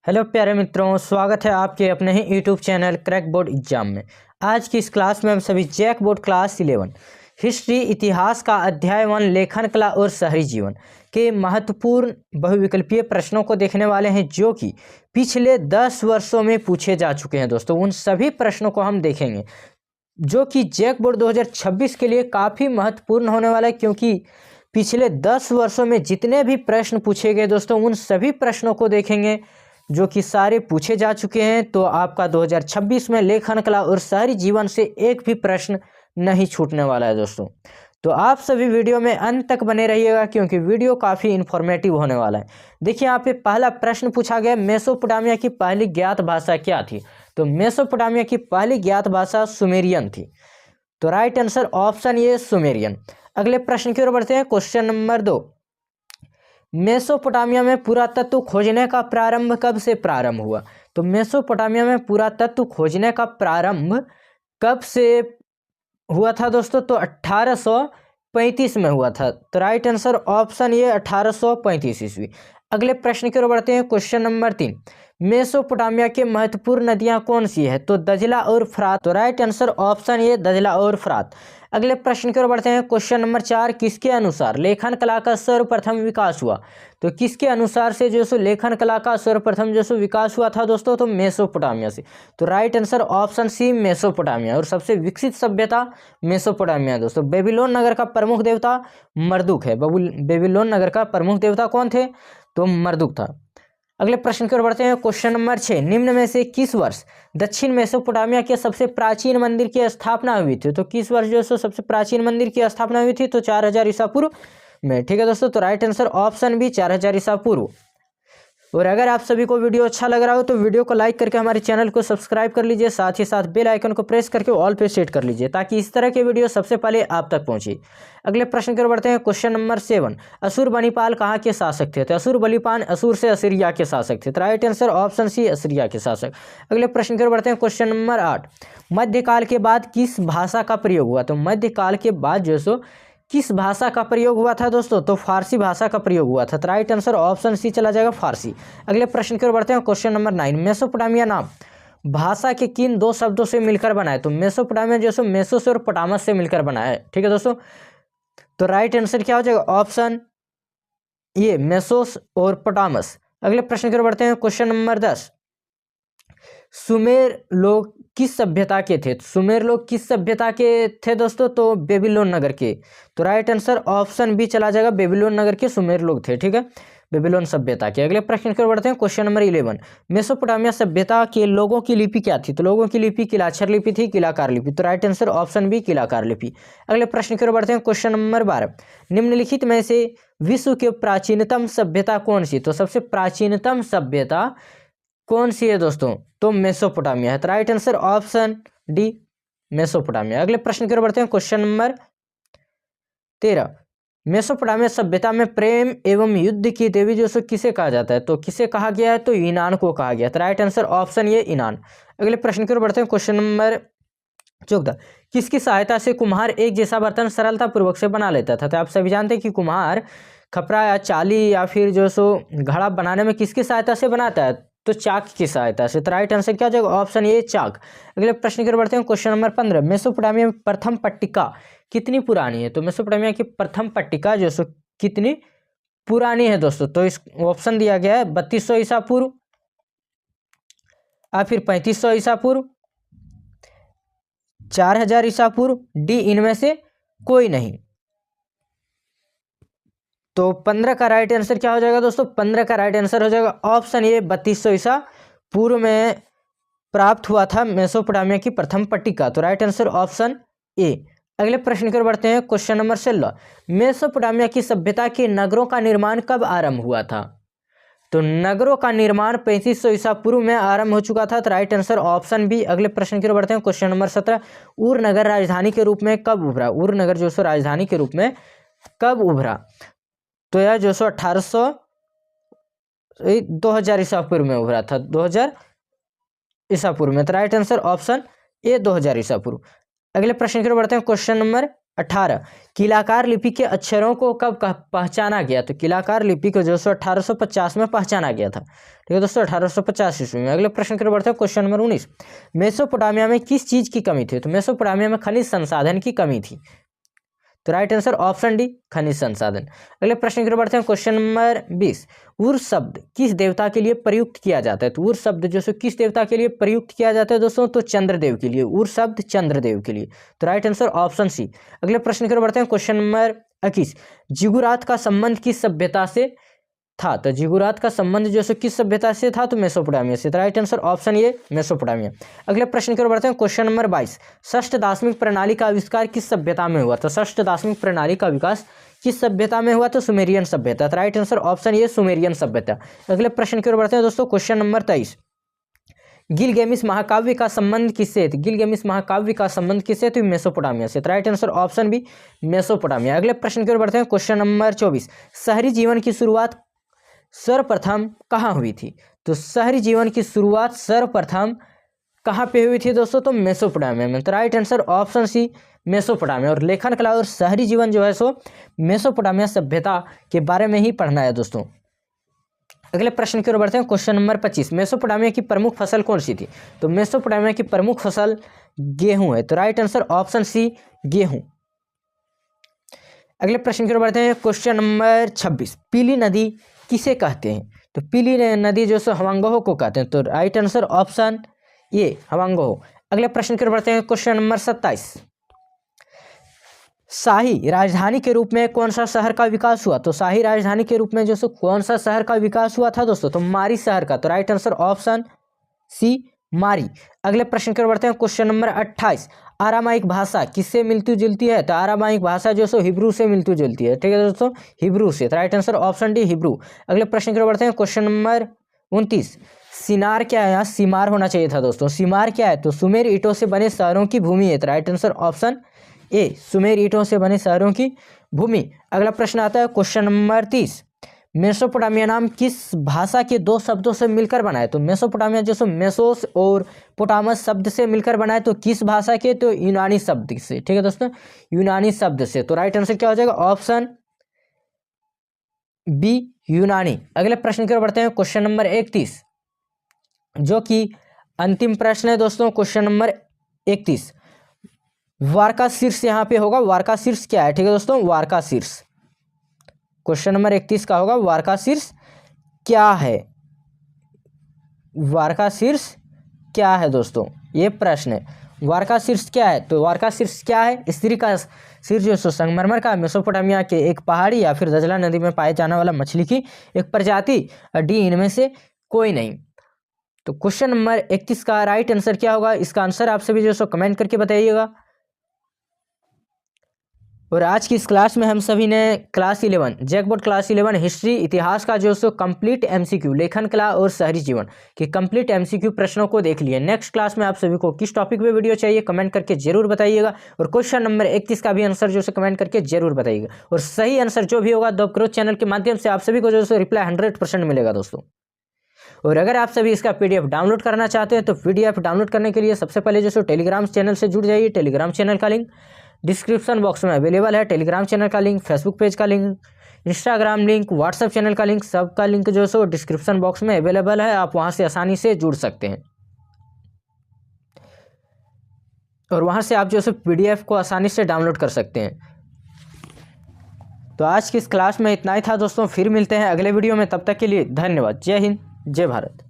Hello प्यारे मित्रों, स्वागत है आपके अपने ही YouTube channel crack board exam में। आज की इस क्लास में हम सभी जैक बोर्ड क्लास 11 हिस्ट्री इतिहास का अध्याय 1 लेखन कला और शहरी जीवन के महत्वपूर्ण बहुविकल्पीय प्रश्नों को देखने वाले हैं, जो कि पिछले 10 वर्षों में पूछे जा चुके हैं। दोस्तों, उन सभी प्रश्नों को हम देखेंगे, जो कि जैक बोर्ड 2026 के लिए काफ़ी महत्वपूर्ण होने वाला है, क्योंकि पिछले 10 वर्षों में जितने भी प्रश्न पूछे गए दोस्तों, उन सभी प्रश्नों को देखेंगे जो कि सारे पूछे जा चुके हैं। तो आपका 2026 में लेखन कला और शहरी जीवन से एक भी प्रश्न नहीं छूटने वाला है दोस्तों। तो आप सभी वीडियो में अंत तक बने रहिएगा, क्योंकि वीडियो काफ़ी इन्फॉर्मेटिव होने वाला है। देखिए, यहाँ पे पहला प्रश्न पूछा गया, मेसोपोटामिया की पहली ज्ञात भाषा क्या थी? तो मेसोपोटामिया की पहली ज्ञात भाषा सुमेरियन थी। तो right answer option A Sumerian. अगले प्रश्न की ओर बढ़ते हैं। क्वेश्चन नंबर 2, मेसोपोटामिया में पुरातत्व खोजने का प्रारंभ कब से प्रारंभ हुआ? तो मेसोपोटामिया में पुरातत्व खोजने का प्रारंभ कब से हुआ था दोस्तों? तो 1835 में हुआ था। तो राइट आंसर ऑप्शन ये 1835 ईस्वी। अगले प्रश्न की ओर बढ़ते हैं। क्वेश्चन नंबर 3, मेसोपोटामिया के महत्वपूर्ण नदियां कौन सी है? तो दजला और फ्रात। तो राइट आंसर ऑप्शन ये दजला और फ्रात। अगले प्रश्न की ओर बढ़ते हैं। क्वेश्चन नंबर 4, किसके अनुसार लेखन कला का सर्वप्रथम विकास हुआ? तो किसके अनुसार से जो सो लेखन कला का सर्वप्रथम जो सो विकास हुआ था दोस्तों? तो मेसोपोटामिया से। तो right answer option C Mesopotamia. और सबसे विकसित सभ्यता मेसोपोटामिया दोस्तों। बेबीलोन नगर का प्रमुख देवता मर्दुक है। बेबीलोन नगर का प्रमुख देवता कौन थे? तो मर्दुक था। अगले प्रश्न की ओर बढ़ते हैं। क्वेश्चन नंबर 6, निम्न में से किस वर्ष दक्षिण मेसोपोटामिया के सबसे प्राचीन मंदिर की स्थापना हुई थी? तो किस वर्ष जो सबसे प्राचीन मंदिर की स्थापना हुई थी? तो 4000 ईसा पूर्व में। ठीक है दोस्तों। तो राइट आंसर ऑप्शन बी 4000 ईसा पूर्व। और अगर आप सभी को वीडियो अच्छा लग रहा हो तो वीडियो को लाइक करके हमारे चैनल को सब्सक्राइब कर लीजिए, साथ ही साथ बेल आइकन को प्रेस करके ऑल पे सेट कर लीजिए, ताकि इस तरह के वीडियो सबसे पहले आप तक पहुंचे। अगले प्रश्न की ओर बढ़ते हैं। क्वेश्चन नंबर 7, असुर बनीपाल कहाँ के शासक थे? तो असुर बलीपाल असुर से असीरिया के शासक थे। तो right answer option C Assyria के शासक। अगले प्रश्न की ओर बढ़ते हैं। क्वेश्चन नंबर 8, मध्यकाल के बाद किस भाषा का प्रयोग हुआ? तो मध्यकाल के बाद जो सो किस भाषा का प्रयोग हुआ था दोस्तों? तो फारसी भाषा का प्रयोग हुआ था। तो राइट आंसर ऑप्शन सी चला जाएगा फारसी। अगले प्रश्न की ओर बढ़ते हैं। क्वेश्चन नंबर 9, मेसोपोटामिया नाम भाषा के किन दो शब्दों से मिलकर बना है? तो मेसोपोटामिया जो सो मेसो से और पोटामस से मिलकर बना है। ठीक है दोस्तों। तो राइट आंसर क्या हो जाएगा? ऑप्शन ये मेसोस और पोटामस। अगले प्रश्न की ओर बढ़ते हैं। क्वेश्चन नंबर 10, सुमेर लोग किस सभ्यता के थे? सुमेर लोग किस सभ्यता के थे दोस्तों? तो बेबीलोन नगर के। तो राइट आंसर ऑप्शन बी चला जाएगा, बेबीलोन नगर के सुमेर लोग थे। ठीक है, बेबीलोन सभ्यता के। अगले प्रश्न की ओर बढ़ते हैं। क्वेश्चन नंबर 11, मेसोपोटामिया सभ्यता के लोगों की लिपि क्या थी? तो लोगों की लिपि किलाक्षर लिपि थी, किलाकार लिपि। तो राइट आंसर ऑप्शन बी किलाकार लिपि। अगले प्रश्न की ओर बढ़ते हैं। क्वेश्चन नंबर 12, निम्नलिखित में से विश्व की प्राचीनतम सभ्यता कौन सी? तो सबसे प्राचीनतम सभ्यता कौन सी है दोस्तों? तो मेसोपोटामिया है। तो right answer option D Mesopotamia. अगले प्रश्न की ओर बढ़ते हैं। क्वेश्चन नंबर 13, मेसोपोटामिया सभ्यता में प्रेम एवं युद्ध की देवी जो सो किसे कहा जाता है? तो किसे कहा गया है? तो यूनान को कहा गया। तो राइट आंसर ऑप्शन ये यूनान। अगले प्रश्न की ओर बढ़ते हैं। क्वेश्चन नंबर 14, किसकी सहायता से कुम्हार एक जैसा बर्तन सरलता पूर्वक से बना लेता था? तो आप सभी जानते हैं कि कुम्हार खपरा या चाली या फिर जो सो घड़ा बनाने में किसकी सहायता से बनाता है? तो चाक की सहायता से। तो राइट आंसर क्या हो जाएगा? ऑप्शन ए चाक। अगले प्रश्न की ओर बढ़ते हैं। क्वेश्चन नंबर 15, मेसोपोटामिया में प्रथम पट्टिका कितनी पुरानी है? तो मेसोपोटामिया की प्रथम पट्टिका जो सो कितनी पुरानी है दोस्तों? तो इस ऑप्शन दिया गया है 3200 ईसा पूर्व या फिर 3500 ईसा पूर्व, 4000 ईसा पूर्व, डी इनमें से कोई नहीं। तो 15 का राइट आंसर क्या हो जाएगा दोस्तों? 15 का राइट आंसर हो जाएगा ऑप्शन ए 3200 ईसा पूर्व में प्राप्त हुआ था मेसोपोटामिया की प्रथम पट्टिका। तो राइट आंसर ऑप्शन ए। अगले प्रश्न की ओर बढ़ते हैं। क्वेश्चन नंबर 16, मेसोपोटामिया की सभ्यता के नगरों का निर्माण कब आरंभ हुआ था? तो नगरों का निर्माण 3500 ईसा पूर्व में आरंभ हो चुका था। तो राइट आंसर ऑप्शन बी। अगले प्रश्न की ओर बढ़ते हैं। क्वेश्चन नंबर 17, उर नगर राजधानी के रूप में कब उभरा? उर नगर जो सो राजधानी के रूप में कब उभरा? तो यह जो सो 2000 ईसा पूर्व में उभरा था, 2000 ईसा पूर्व में। तो राइट आंसर ऑप्शन ए 2000 ईसा पूर्व। अगले प्रश्न की ओर बढ़ते हैं। क्वेश्चन नंबर 18 कीलाकार लिपि के अक्षरों को कब पहचाना गया? तो कीलाकार लिपि को जो 1850 में पहचाना गया था। ठीक है दोस्तों, 1850 ईस्वी में। अगले प्रश्न की ओर बढ़ते हैं, क्वेश्चन नंबर 19। मेसोपोटामिया में किस चीज की कमी थी? तो मेसोपोटामिया में खनिज संसाधन की कमी थी। तो राइट आंसर ऑप्शन डी, खनिज संसाधन। अगले प्रश्न की ओर बढ़ते हैं, क्वेश्चन नंबर 20। उर शब्द किस देवता के लिए प्रयुक्त किया जाता है? तो उर शब्द जो सो किस देवता के लिए प्रयुक्त किया जाता है दोस्तों? तो चंद्रदेव के लिए। उर शब्द चंद्रदेव के लिए। तो राइट आंसर ऑप्शन सी। अगले प्रश्न की ओर बढ़ते हैं, क्वेश्चन नंबर 21। जिगुरात का संबंध किस सभ्यता से था? तो जिगुरात का संबंध जो सो किस सभ्यता से था? तो मेसोपोटामिया से। तो right answer option A, Mesopotamia. अगले प्रश्न की ओर बढ़ते हैं, क्वेश्चन नंबर 22। षष्ठ दार्शनिक प्रणाली का आविष्कार किस सभ्यता में हुआ? तो षष्ठ दार्शनिक प्रणाली का विकास किस सभ्यता में हुआ? तो सुमेरियन सभ्यता। तो right answer option A, Sumerian सभ्यता। अगले प्रश्न की ओर बढ़ते हैं दोस्तों, क्वेश्चन नंबर 23। गिलगेमिस महाकाव्य का संबंध किससे? गिलगेमिस महाकाव्य का संबंध किससे? तो मेसोपोटामिया से। Right answer option B, Mesopotamia. अगले प्रश्न की ओर बढ़ते हैं, क्वेश्चन नंबर 24। शहरी जीवन की शुरुआत सर्वप्रथम कहाँ हुई थी? तो शहरी जीवन की शुरुआत सर्वप्रथम कहाँ पे हुई थी दोस्तों? तो मेसोपोटामिया में। तो right answer option C, Mesopotamia. और लेखन कला और शहरी जीवन जो है सो मेसोपोटामिया सभ्यता के बारे में ही पढ़ना है दोस्तों। अगले प्रश्न की ओर बढ़ते हैं, क्वेश्चन नंबर 25। मेसोपोटामिया की प्रमुख फसल कौन सी थी? तो मेसोपोटामिया की प्रमुख फसल गेहूं है। तो राइट आंसर ऑप्शन सी, गेहूं। अगले प्रश्न की ओर बढ़ते हैं, क्वेश्चन नंबर 26। पीली नदी किसे कहते हैं? तो पीली नदी जो सो हवांगहो को कहते हैं। तो राइट आंसर ऑप्शन ए, हवांगहो। अगले प्रश्न की ओर बढ़ते हैं, क्वेश्चन नंबर 27। शाही राजधानी के रूप में कौन सा शहर का विकास हुआ? तो शाही राजधानी के रूप में जो सो कौन सा शहर का विकास हुआ था दोस्तों? तो मारी शहर का। तो राइट आंसर ऑप्शन सी, मारी। अगले प्रश्न की ओर बढ़ते हैं, क्वेश्चन नंबर 28। आरामाइक भाषा किससे मिलती जुलती है? तो आरामाइक भाषा जो सो हिब्रू से मिलती जुलती है। ठीक है दोस्तों, हिब्रू से। तो right answer option D, Hebrew. अगले प्रश्न की ओर बढ़ते हैं, क्वेश्चन नंबर 29। सिनार क्या है? यहाँ सीमार होना चाहिए था दोस्तों। सीमार क्या है? तो सुमेर ईंटों से बने शहरों की भूमि है। तो right answer option A, Sumer ईंटों से बने शहरों की भूमि। अगला प्रश्न आता है, क्वेश्चन नंबर 30। मेसोपोटामिया नाम किस भाषा के दो शब्दों से मिलकर बना है? तो मेसोपोटामिया जो सो मेसोस और पोटामस शब्द से मिलकर बना है। तो किस भाषा के? तो यूनानी शब्द से। ठीक है दोस्तों, यूनानी शब्द से। तो राइट आंसर क्या हो जाएगा? ऑप्शन बी, यूनानी। अगले प्रश्न की ओर बढ़ते हैं, क्वेश्चन नंबर 31, जो कि अंतिम प्रश्न है दोस्तों। Question number 31। वारका शीर्ष यहाँ पे होगा। वारका शीर्ष क्या है? ठीक है दोस्तों, वारका शीर्ष क्वेश्चन नंबर 31 का होगा। वारका शीर्ष क्या है? वारका शीर्ष क्या है दोस्तों? ये प्रश्न है। वारका शीर्ष क्या है? तो वारका शीर्ष क्या है? स्त्री का शीर्ष जो संगमरमर का मेसोपोटामिया के एक पहाड़ी या फिर दजला नदी में पाए जाने वाला मछली की एक प्रजाति, डी इनमें से कोई नहीं। तो क्वेश्चन नंबर 31 का राइट आंसर क्या होगा? इसका आंसर आप सभी जो सो कमेंट करके बताइएगा। और आज की इस क्लास में हम सभी ने क्लास 11 जैकबोर्ड क्लास 11 हिस्ट्री इतिहास का जो सो कंप्लीट एमसीक्यू लेखन कला और शहरी जीवन के कंप्लीट एमसीक्यू प्रश्नों को देख लिए। नेक्स्ट क्लास में आप सभी को किस टॉपिक पे वीडियो चाहिए कमेंट करके जरूर बताइएगा। और क्वेश्चन नंबर 31 का भी आंसर जो सो कमेंट करके जरूर बताइएगा। और सही आंसर जो भी होगा द क्रोच चैनल के माध्यम से आप सभी को जो सो रिप्लाई 100% मिलेगा दोस्तों। और अगर आप सभी इसका पीडीएफ डाउनलोड करना चाहते हैं तो पीडीएफ डाउनलोड करने के लिए सबसे पहले जो सो टेलीग्राम चैनल से जुड़ जाइए। टेलीग्राम चैनल का लिंक डिस्क्रिप्शन बॉक्स में अवेलेबल है। टेलीग्राम चैनल का लिंक, फेसबुक पेज का link, Instagram link, WhatsApp channel का लिंक, सबका लिंक जो सो डिस्क्रिप्शन बॉक्स में अवेलेबल है। आप वहां से आसानी से जुड़ सकते हैं और वहां से आप जो सो पीडीएफ को आसानी से डाउनलोड कर सकते हैं। तो आज की इस क्लास में इतना ही था दोस्तों। फिर मिलते हैं अगले वीडियो में, तब तक के लिए धन्यवाद। जय हिंद, जय भारत।